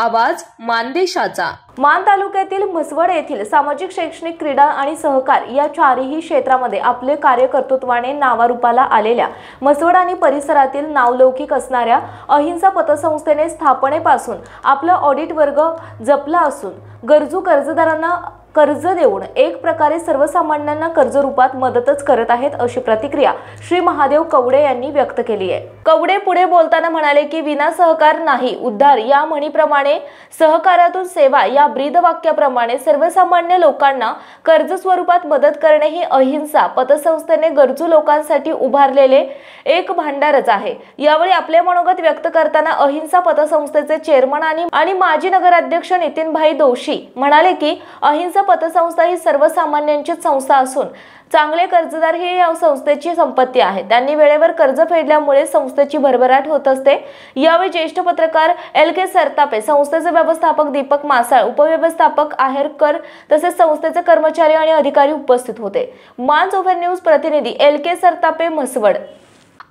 आवाज मानदेशाचा। मान तालुक्यातील म्हसवड येथील सामाजिक, शैक्षणिक, क्रीडा आणि सहकार या चारही क्षेत्रामध्ये आपले कार्यकर्तृत्वाने नावारूपाला आलेल्या म्हसवड आणि परिसरातील नावलौकिक असणाऱ्या अहिंसा पतसंस्थेने स्थापनेपासून आपला ऑडिट वर्ग जपला असून गरजू कर्जदारांना कर्ज देऊन एक प्रकारे सर्वसामान्यांना कर्ज रूपात मदतच करत आहेत, अशी प्रतिक्रिया श्री महादेव कवडे यांनी व्यक्त केली आहे। कवडे पुढे बोलताना म्हणाले की विना सहकार नाही उद्धार या म्हणीप्रमाणे सहकारातून सेवा या ब्रीदवाक्याप्रमाणे सर्वसामान्य लोकांना कर्ज स्वरूपात मदत करणे ही अहिंसा पतसंस्थेने गरजू लोकांसाठी उभारलेले एक भांडारच आहे। यावेळी आपले मनोगत व्यक्त करताना अहिंसा पतसंस्थेचे चेअरमन आणि माजी नगराध्यक्ष नितीनभाई दोशी म्हणाले की अहिंसा पतसंस्था ही सर्वसामान्यांची संस्था असून चांगले कर्जदार ही या संस्थेची संपत्ती आहे। त्यांनी वेळेवर कर्ज फेडल्यामुळे संस्थेची भरभराट होत असते। यावेळी ज्येष्ठ पत्रकार LK सरतापे, संस्थेचे व्यवस्थापक दीपक मासाळ, उपव्यवस्थापक आहेरकर तसेच संस्थेचे कर्मचारी आणि अधिकारी उपस्थित होते। मानसोफर न्यूज प्रतिनिधी LK सरतापे, म्हसवड।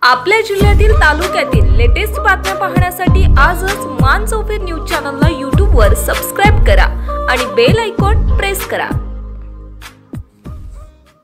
आपल्या जिल्ह्यातील तालुक्यातील लेटेस्ट बातम्या पाहण्यासाठी आजच मानसोफर न्यूज चॅनलला YouTube वर सबस्क्राइब करा आणि बेल आयकॉन प्रेस करा।